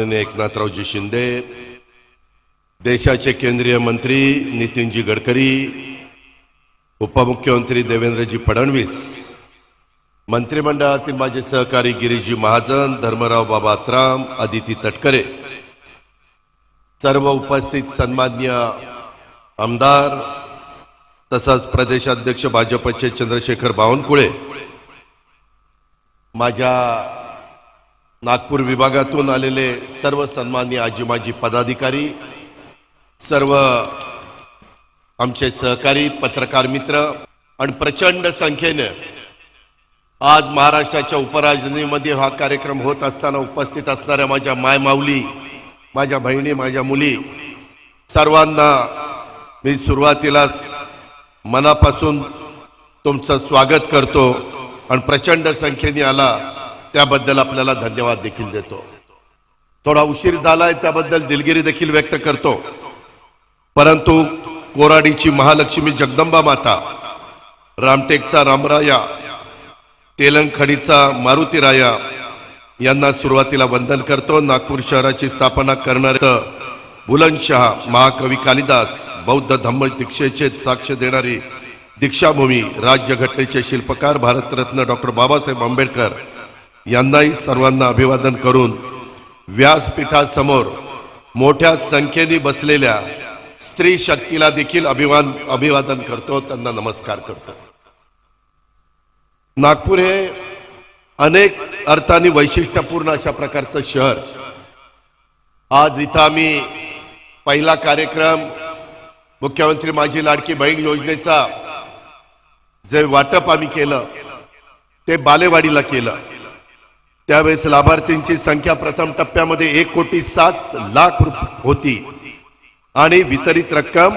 माननीय एकनाथरावजी शिंदे, देशाचे केंद्रीय मंत्री नितीनजी गडकरी, उपमुख्यमंत्री देवेंद्रजी फडणवीस, मंत्रिमंडळातील माझे सहकारी गिरीशजी महाजन, धर्मराव बाबा अत्राम, आदिती तटकरे, सर्व उपस्थित सन्माननीय आमदार तसंच प्रदेशाध्यक्ष भाजपचे चंद्रशेखर बावनकुळे, माझ्या नागपूर विभागातून आलेले सर्व सन्माननीय आजी माजी पदाधिकारी, सर्व आमचे सहकारी पत्रकार मित्र आणि प्रचंड संख्येने आज महाराष्ट्राच्या उपराजधानीमध्ये हा कार्यक्रम होत असताना उपस्थित असणाऱ्या माझ्या मायमाऊली, माझ्या बहिणी, माझ्या मुली, सर्वांना मी सुरुवातीलाच मनापासून तुमचं स्वागत करतो आणि प्रचंड संख्येने आला त्याबद्दल आपल्याला धन्यवाद देखील देतो। थोडा उशीर झालाय त्याबद्दल दिलगिरी देखील व्यक्त करतो, परंतु कोराडीची महालक्ष्मी जगदंबा माता, रामटेकचा रामराया, तेलंगखडीचा मारुतीराया यांना सुरुवातीला वंदन करतो। नागपूर शहराची स्थापना करणारे बुलंदशाह महाकवी कालिदास, बौद्ध धम्म दीक्षेचे साक्ष देणारी दीक्षाभूमी, राज्यघटनेचे शिल्पकार भारतरत्न डॉक्टर बाबासाहेब आंबेडकर यांनाही सर्वांना अभिवादन करून व्यासपीठासमोर मोठ्या संख्येने बसलेल्या स्त्री शक्तीला देखील अभिवादन करतो, त्यांना नमस्कार करतो। नागपूर हे अनेक अर्थाने वैशिष्ट्यपूर्ण अशा प्रकारचं शहर। आज इथं आम्ही पहिला कार्यक्रम मुख्यमंत्री माझी लाडकी बहीण योजनेचा जे वाटप आम्ही केलं ते बालेवाडीला केलं। त्यावेळेस लाभार्थींची संख्या प्रथम टप्प्यामध्ये 1,60,00,000 होती आणि वितरित रक्कम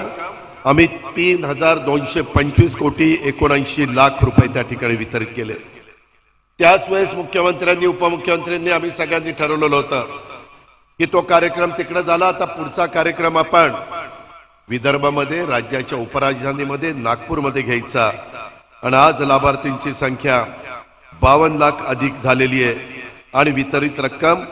आम्ही 3,225,79,00,000 रुपये त्या ठिकाणी वितरित केले। त्याच वेळेस मुख्यमंत्र्यांनी, उपमुख्यमंत्र्यांनी, आम्ही सगळ्यांनी ठरवलेलं होतं की तो कार्यक्रम तिकडे झाला, आता पुढचा कार्यक्रम आपण विदर्भामध्ये, राज्याच्या उपराजधानीमध्ये नागपूरमध्ये घ्यायचा। आणि आज लाभार्थींची संख्या 52 लाख अधिक झालेली आहे आणि वितरित रक्कम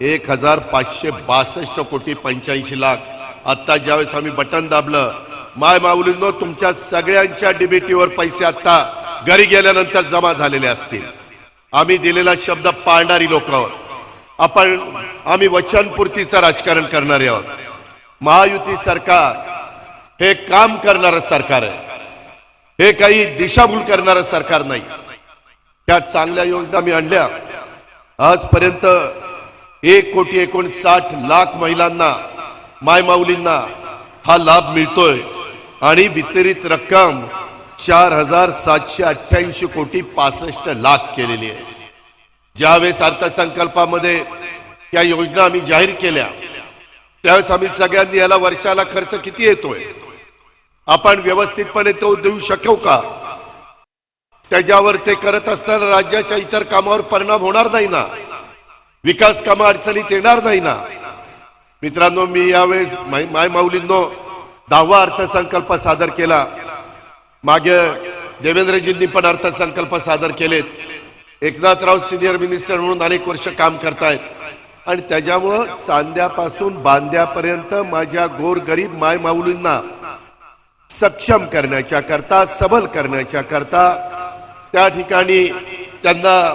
1,562,85,00,000। आता ज्यावेळेस आम्ही बटन दाबलं, माय माऊलींनो, तुमच्या सगळ्यांच्या डीबीटीवर पैसे आता घरी गेल्यानंतर जमा झालेले असतील। आम्ही दिलेला शब्द पाळणारी लोक आहोत आपण, आम्ही वचनपूर्तीचं राजकारण करणारे आहोत। महायुती सरकार हे काम करणारं सरकार आहे, हे काही दिशाभूल करणारं सरकार नाही। त्या चांगल्या योजना मी आणल्या। आजपर्यंत 1,59,00,000 महिलांना, मायमाऊलींना हा लाभ मिळतोय आणि वितरित रक्कम 4,788,65,00,000 केलेली आहे। ज्यावेळेस अर्थसंकल्पामध्ये या योजना आम्ही जाहीर केल्या त्यावेळेस आम्ही सगळ्यांनी याला वर्षाला खर्च किती येतोय, आपण व्यवस्थितपणे तो देऊ शकू का, त्याच्यावर ते करत असताना राज्याच्या इतर कामावर परिणाम होणार नाही ना, विकास कामं अडचणीत येणार नाही ना। मित्रांनो, मी यावेळेस मायमाऊलींनो 10वा अर्थसंकल्प सादर केला। मागे देवेंद्रजींनी पण अर्थसंकल्प सादर केलेत। एकनाथराव सिनियर मिनिस्टर म्हणून अनेक वर्ष काम करतायत आणि त्याच्यामुळं चांद्यापासून बांद्यापर्यंत माझ्या गोरगरीब मायमाऊलींना सक्षम करण्याच्या करता, सबल करण्याच्या करता, त्या ठिकाणी त्यांना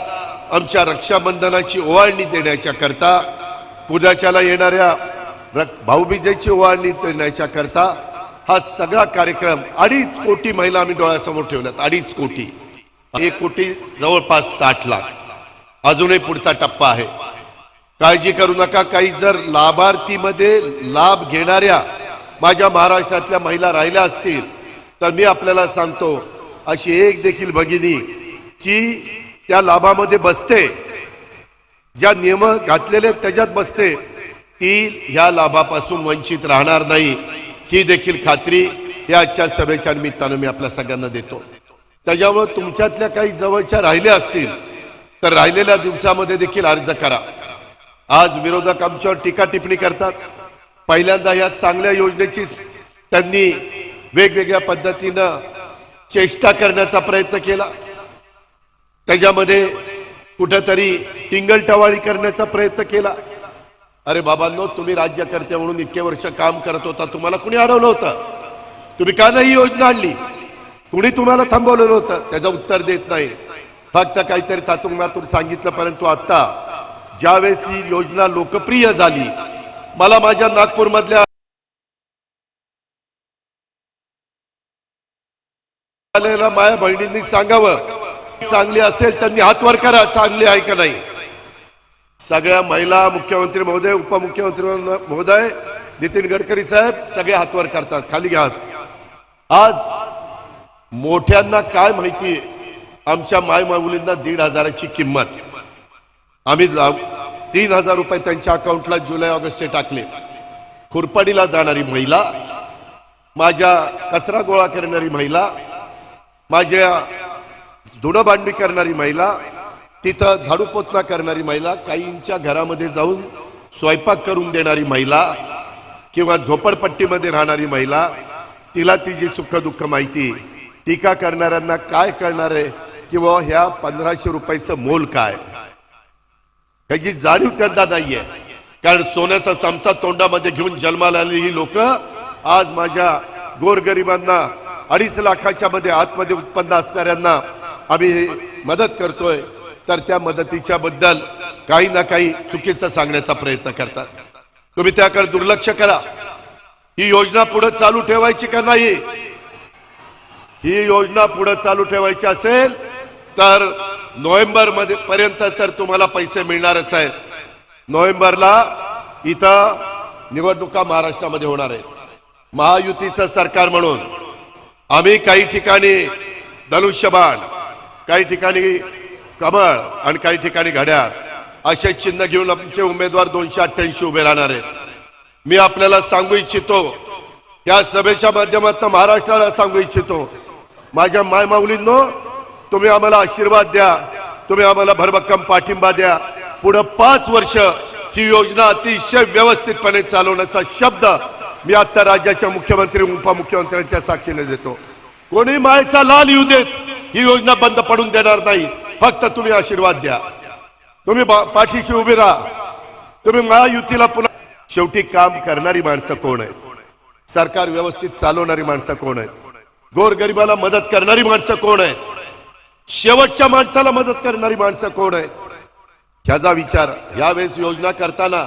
आमच्या रक्षाबंधनाची ओवाळणी देण्याच्या करता, पूजाच्याला येणाऱ्या भाऊबीजेची ओवाळणी देण्याच्या करता हा सगळा कार्यक्रम 2.5 कोटी महिला आम्ही डोळ्यासमोर ठेवल्यात। 2.5 कोटी, 1 कोटी जवळपास 60 लाख अजूनही पुढचा टप्पा आहे। काळजी करू नका, काही जर लाभार्थीमध्ये लाभ घेणाऱ्या माझ्या महाराष्ट्रातल्या महिला राहिल्या असतील तर मी आपल्याला सांगतो, अशी एक देखील भगिनी की त्या लाभामध्ये बसते, ज्या नियम घातलेले त्याच्यात बसते, ती ह्या लाभापासून वंचित राहणार नाही, ही देखील खात्री या आजच्या सभेच्या निमित्तानं मी आपल्या सगळ्यांना देतो। त्याच्यामुळे तुमच्यातल्या काही जवळच्या राहिल्या असतील तर राहिलेल्या दिवसामध्ये देखील अर्ज करा। आज विरोधक आमच्यावर टीका टिप्पणी करतात। पहिल्यांदा या चांगल्या योजनेची त्यांनी वेगवेगळ्या पद्धतीनं चेष्टा करण्याचा प्रयत्न केला, त्याच्यामध्ये कुठेतरी टिंगलटवाळी करण्याचा प्रयत्न केला। अरे बाबांनो, तुम्ही राज्यकर्ते म्हणून इतके वर्ष काम करत होता, तुम्हाला कुणी अडवलं होतं? तुम्ही का नाही योजना आणली? कुणी तुम्हाला थांबवलेलं होतं? त्याचं उत्तर देत नाही, फक्त काहीतरी तातुंगातून सांगितलं. परंतु आता ज्यावेळेस ही योजना लोकप्रिय झाली, मला माझ्या नागपूर मधल्या माझ्या बहिणींनी सांगावं, चांगली असेल त्यांनी हात वर करा, चांगली आहे का नाही. सगळ्या महिला, मुख्यमंत्री महोदय, उपमुख्यमंत्री महोदय, नितीन गडकरी साहेब सगळे हात वर करतात, खाली घ्या. आज मोठ्यांना काय माहिती, आमच्या माय माऊलींना 1,500ची किंमत. आम्ही 3,000 रुपये त्यांच्या अकाउंटला जुलै ऑगस्टचे टाकले. खुरपाडीला जाणारी महिला, माझ्या कचरा गोळा करणारी महिला, माझ्या धुणं भांडी करणारी महिला, तिथं झाडू पोतना करणारी महिला, काहींच्या घरामध्ये जाऊन स्वयंपाक करून देणारी महिला, किंवा झोपडपट्टीमध्ये राहणारी महिला, तिला तिची सुख दुःख माहिती. टीका करणाऱ्यांना काय कळणार आहे किंवा ह्या 1,500 रुपयाचं मोल काय, ह्याची जाणीव त्यांना नाहीये. कारण सोन्याचा चमचा तोंडामध्ये घेऊन जन्माला आलेली ही लोक आज माझ्या गोरगरिबांना, 2.5 लाखाच्या मध्ये आतमध्ये उत्पन्न असणाऱ्यांना आम्ही मदत करतोय, तर त्या मदतीच्या बद्दल काही ना काही चुकीचं सांगण्याचा प्रयत्न करतात. तुम्ही त्याकडे दुर्लक्ष करा. ही योजना पुढे चालू ठेवायची का नाही? ही योजना पुढे चालू ठेवायची असेल तर नोव्हेंबर मध्ये पर्यंत तर तुम्हाला पैसे मिळणारच आहेत. नोव्हेंबरला इथं निवडणुका महाराष्ट्रामध्ये होणार आहेत. महायुतीचं सरकार म्हणून आम्ही काही ठिकाणी धनुष्यबाण, काही ठिकाणी कमळ आणि काही ठिकाणी घड्याळ असे चिन्ह घेऊन आमचे उमेदवार 288 उभे राहणार आहेत. मी आपल्याला सांगू इच्छितो, या सभेच्या माध्यमातून महाराष्ट्राला सांगू इच्छितो, माझ्या माय माऊलींनो, तुम्ही आम्हाला आशीर्वाद द्या, तुम्ही आम्हाला भरभक्कम पाठिंबा द्या. पुढे 5 वर्ष ही योजना अतिशय व्यवस्थितपणे चालवण्याचा शब्द मी आता राज्याच्या मुख्यमंत्री, उपमुख्यमंत्र्यांच्या साक्षीने देतो. कोणी मायेचा लाल येऊ देत, ही योजना बंद पडून देणार नाही. फक्त तुम्ही आशीर्वाद द्या, तुम्ही पाठीशी उभी राहा. तुम्ही महायुतीला पुन्हा. शेवटी काम करणारी माणसं कोण आहेत? सरकार व्यवस्थित चालवणारी माणसं कोण आहेत? गोरगरिबाला मदत करणारी माणसं कोण आहेत? शेवटच्या माणसाला मदत करणारी माणसं कोण आहेत? ह्याचा विचार यावेळेस योजना करताना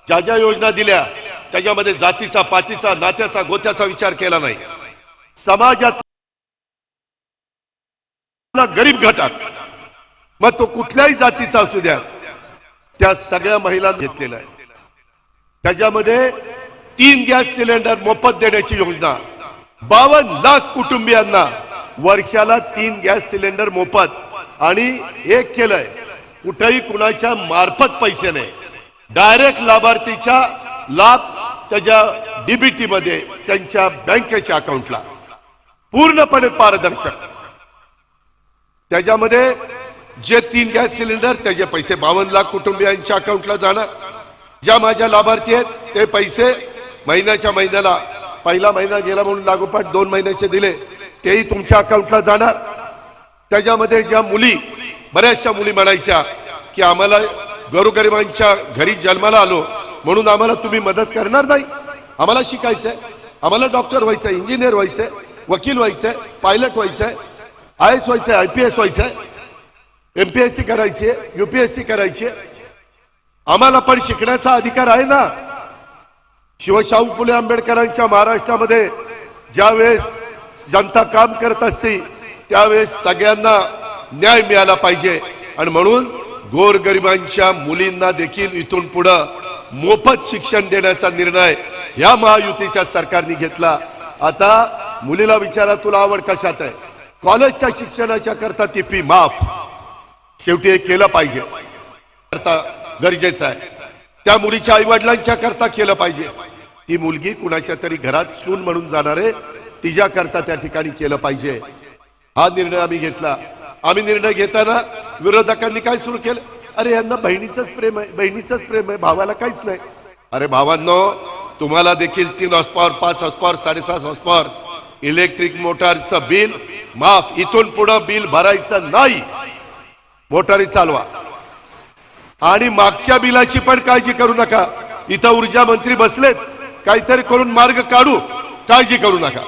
ज्या ज्या योजना दिल्या त्याच्यामध्ये जातीचा, पातीचा, नात्याचा, गोत्याचा विचार केला नाही. समाजात गरीब घटक, मग तो कुठल्याही जातीचा असू द्या, त्या सगळ्या महिलांना घेतलेला आहे. त्याच्यामध्ये 3 गॅस सिलेंडर मोफत देण्याची योजना, 52 लाख कुटुंबियांना वर्षाला 3 गॅस सिलेंडर मोफत. आणि एक केलंय, कुठेही कुणाच्या मार्फत पैसे नाही, डायरेक्ट लाभार्थीच्या लाभ त्याच्या डीबीटी मध्ये, त्यांच्या बँकेच्या अकाउंटला, पूर्णपणे पारदर्शक. त्याच्यामध्ये जे 3 गॅस सिलेंडर त्याचे पैसे 52 लाख कुटुंबियांच्या अकाउंटला जाणार. ज्या माझ्या लाभार्थी आहेत ते पैसे महिन्याच्या महिन्याला, पहिला महिना गेला म्हणून लागोपाठ 2 महिन्याचे दिले, तेही तुमच्या अकाउंटला जाणार. त्याच्यामध्ये ज्या मुली, बऱ्याचशा मुली म्हणायच्या की आम्हाला गोरगरिबांच्या घरी जन्माला आलो म्हणून आम्हाला तुम्ही मदत करणार नाही, आम्हाला शिकायचंय, आम्हाला डॉक्टर व्हायचंय, इंजिनियर व्हायचंय, वकील व्हायचंय, पायलट व्हायचंय, IAS व्हायचंय, IPS व्हायचंय, MPSC करायची, UPSC करायची, आम्हाला पण शिकण्याचा अधिकार आहे ना. शिवशाहू फुले आंबेडकरांच्या महाराष्ट्रामध्ये ज्यावेळेस जनता काम करत असते त्यावेळेस सगळ्यांना न्याय मिळाला पाहिजे. आणि म्हणून गोरगरिबांच्या मुलींना देखील इथून पुढे मोफत शिक्षण देण्याचा निर्णय या महायुतीच्या सरकारने घेतला. आता मुलीला विचारा, तुला आवड कशात आहे? कॉलेजच्या शिक्षणाच्या करता ती फी माफ. शेवटी हे केलं पाहिजे, करता गरजेचं आहे. त्या मुलीच्या आई वडिलांच्या करता केलं पाहिजे. ती मुलगी कुणाच्या तरी घरात सून म्हणून जाणार आहे, तिच्या करता त्या ठिकाणी केलं पाहिजे. हा निर्णय आम्ही घेतला. आम्ही निर्णय घेताना विरोधकांनी काय सुरू केलं? अरे यांना बहिणीचंच प्रेम आहे, बहिणीचंच प्रेम आहे, भावाला काहीच नाही. अरे भावांनो, तुम्हाला देखील 3 हॉर्सपॉवर, 5 हॉर्सपॉवर, 7.5 हॉर्सपॉवर इलेक्ट्रिक मोटारचं बिल माफ. इथून पुढे बिल भरायचं नाही, मोटारी चालवा. आणि मागच्या बिलाची पण काळजी करू नका. इथं ऊर्जा मंत्री बसलेत, काहीतरी करून मार्ग काढू, काळजी करू नका,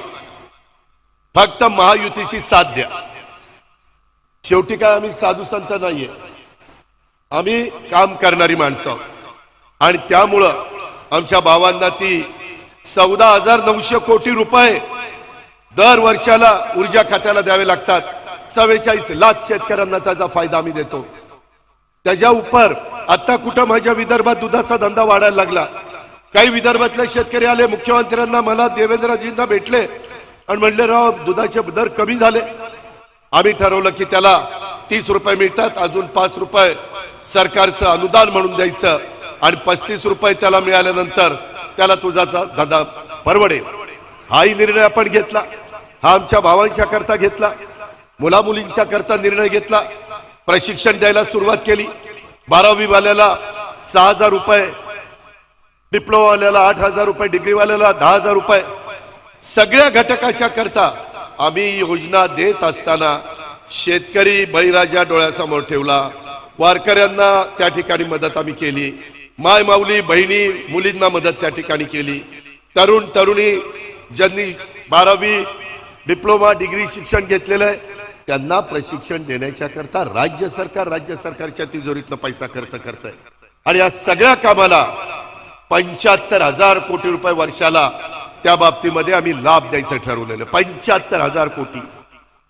फक्त महायुतीची साथ द्या. शेवटी काय आम्ही साधू संत नाहीये, आम्ही काम करणारी माणसं आहोत. आणि त्यामुळं आमच्या भावांना ती 14,900 कोटी रुपये दर वर्षाला ऊर्जा खात्याला द्यावे लागतात. 44 लाख शेतकऱ्यांना त्याचा फायदा आम्ही देतो. त्याच्या उपर आता कुठं माझ्या विदर्भात दुधाचा धंदा वाढायला लागला. काही विदर्भातले शेतकरी आले मुख्यमंत्र्यांना, मला देवेंद्रजींना भेटले आणि म्हणले, राव दुधाचे दर कमी झाले. आम्ही ठरवलं की त्याला 30 रुपये मिळतात, अजून 5 रुपये सरकारचं अनुदान म्हणून द्यायचं आणि 35 रुपये त्याला मिळाल्यानंतर त्याला दुधाचा धंदा परवडेल. हाही निर्णय आपण घेतला. हा आमच्या भावांच्या करता घेतला, मुला मुलींच्या करता निर्णय घेतला. प्रशिक्षण द्यायला सुरुवात केली. 12वी वाल्याला 6,000 रुपये, डिप्लोमा वाल्याला 8,000 रुपये, डिग्री वाल्याला 10,000 रुपये. सगळ्या घटकाच्या करता आम्ही योजना देत असताना शेतकरी बळीराजा डोळ्यासमोर ठेवला. वारकऱ्यांना त्या ठिकाणी मदत आम्ही केली. माय माऊली बहिणी मुलींना मदत त्या ठिकाणी केली. तरुण तरुणी ज्यांनी 12वी डिप्लोमा डिग्री शिक्षण घेतलेलं आहे त्यांना प्रशिक्षण देण्याच्या करता राज्य सरकारच्या तिजोरीतनं पैसा खर्च करत आहे. आणि या सगळ्या कामाला 75,000 कोटी रुपये वर्षाला त्या बाबतीमध्ये आम्ही लाभ द्यायचं ठरवलेलं. 75,000 कोटी.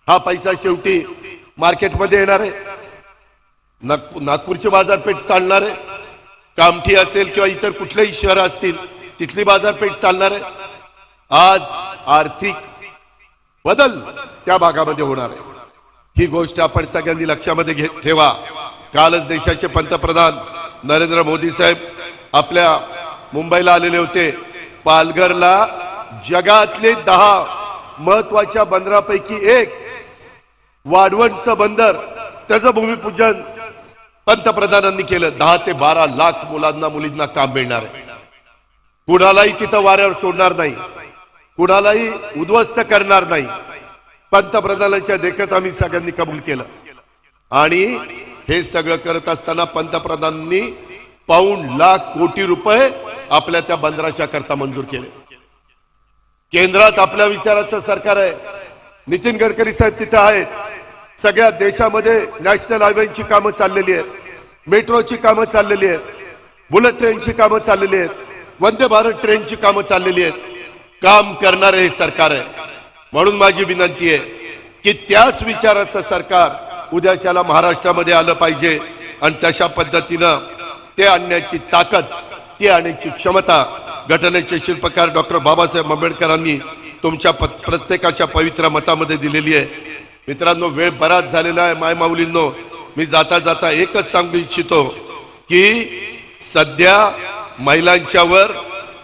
हा पैसा शेवटी मार्केटमध्ये येणार आहे. नागपूरची बाजारपेठ चालणार आहे, कामठी असेल किंवा इतर कुठलेही शहर असतील तिथली बाजारपेठ चालणार आहे. आज आर्थिक बदल त्या भागामध्ये होणार आहे. ही गोष्ट आपण सगळ्यांनी लक्षामध्ये ठेवा. कालच देशाचे पंतप्रधान नरेंद्र मोदी साहेब आपल्या मुंबईला आलेले होते. पालघरला जगातले 10 महत्वाच्या बंदरापैकी एक वाढवणचं बंदर, त्याचं भूमिपूजन पंतप्रधानांनी केलं. 10 ते 12 लाख मुलांना मुलींना काम मिळणार आहे. कुणालाही तिथं वाऱ्यावर सोडणार नाही, कुणालाही उद्ध्वस्त करणार नाही. पंतप्रधानांच्या देखत आम्ही सगळ्यांनी कबूल केलं. आणि हे सगळं करत असताना पंतप्रधानांनी पाऊण लाख कोटी रुपये आपल्या त्या बंदराच्या करता मंजूर केले. केंद्रात आपल्या विचाराचं सरकार आहे. नितीन गडकरी साहेब तिथे आहेत. सगळ्या देशामध्ये नॅशनल हायवेची कामं चाललेली आहेत, मेट्रोची कामं चाललेली आहेत, बुलेट ट्रेनची कामं चाललेली आहेत, वंदे भारत ट्रेनची कामं चाललेली आहेत. काम करणारे हे सरकार आहे. म्हणून माझी विनंती आहे की त्याच विचाराचं सरकार उद्याच्याला महाराष्ट्रामध्ये आलं पाहिजे. आणि तशा पद्धतीनं ते आणण्याची ताकद, ती आणण्याची क्षमता घटनेचे शिल्पकार डॉक्टर बाबासाहेब आंबेडकरांनी तुमच्या प्रत्येकाच्या पवित्र मतामध्ये दिलेली आहे. मित्रांनो, वेळ बराच झालेला आहे. माय माऊलींनो, मी जाता जाता एकच सांगू इच्छितो की सध्या महिलांच्यावर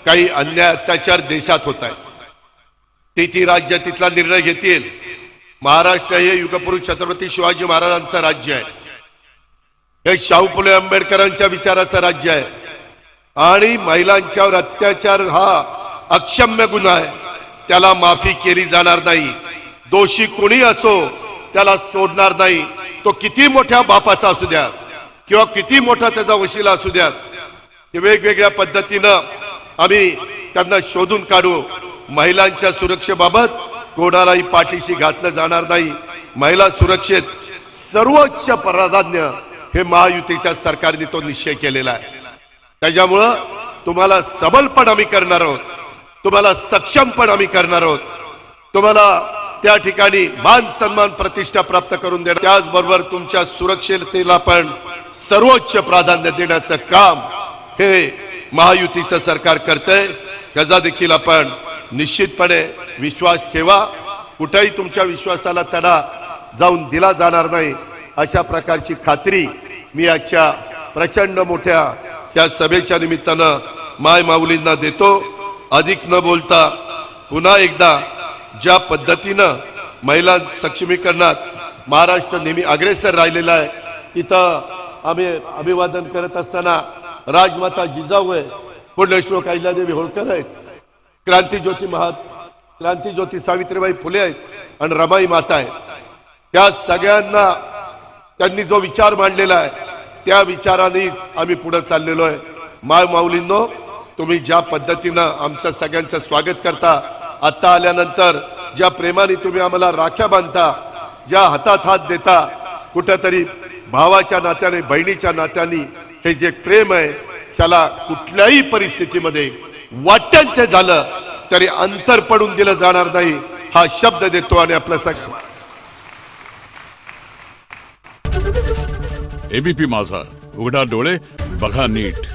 काही अन्याय अत्याचार देशात होत आहे. ती राज्य तिथला निर्णय घेतील. महाराष्ट्र हे युगपुरुष छत्रपती शिवाजी महाराजांचं राज्य आहे. हे शाहू फुले आंबेडकरांच्या विचाराचं राज्य आहे. आणि महिलांच्यावर अत्याचार हा अक्षम्य गुन्हा आहे, त्याला माफी केली जाणार नाही. दोषी कोणी असो त्याला सोडणार नाही. तो किती मोठ्या बापाचा असू द्या किंवा किती मोठा त्याचा वशिला असू द्या, वेगवेगळ्या पद्धतीनं आम्ही त्यांना शोधून काढू. महिलांच्या सुरक्षेबाबत कोणालाही पाठीशी घातलं जाणार नाही. महिला सुरक्षेत सर्वोच्च प्राधान्य हे महायुतीच्या सरकारने तो निश्चय केलेला आहे. त्याच्यामुळं तुम्हाला सबलपण आम्ही करणार आहोत, तुम्हाला सक्षमपण आम्ही करणार आहोत, तुम्हाला त्या ठिकाणी मान सन्मान प्रतिष्ठा प्राप्त करून देणार. त्याचबरोबर तुमच्या सुरक्षिततेला पण सर्वोच्च प्राधान्य देण्याचं काम हे महायुतीचं सरकार करतंय. त्याचा देखील आपण निश्चितपणे विश्वास ठेवा. कुठेही तुमच्या विश्वासाला तडा जाऊन दिला जाणार नाही, अशा प्रकारची खात्री मी आजच्या प्रचंड मोठ्या या सभेच्या निमित्तानं माय माऊलींना देतो. अधिक न बोलता पुन्हा एकदा ज्या पद्धतीनं महिला सक्षमीकरणात महाराष्ट्र नेहमी अग्रेसर राहिलेला आहे, तिथं आम्ही अभिवादन करत असताना राजमाता जिजाऊ आहे, पुण्यश्लोक अहिल्यादेवी होळकर आहेत, क्रांतिज्योती सावित्रीबाई फुले आहेत आणि रमाई माता आहे. त्या सगळ्यांना त्यांनी जो विचार मांडलेला आहे त्या विचाराने आम्ही पुढे चाललेलो आहे. माय माऊलींनो, तुम्ही ज्या पद्धतीनं आमचं सगळ्यांचं स्वागत करता, आता आल्यानंतर ज्या प्रेमाने तुम्ही आम्हाला राख्या बांधता, ज्या हातात हात देता, कुठंतरी भावाच्या नात्याने बहिणीच्या नात्याने हे जे प्रेम आहे त्याला कुठल्याही परिस्थितीमध्ये वाट्यांचे झालं तरी अंतर पडून दिलं जाणार नाही हा शब्द देतो आणि आपलं सगळं एबीपी माझा, उघडा डोळे बघा नीट.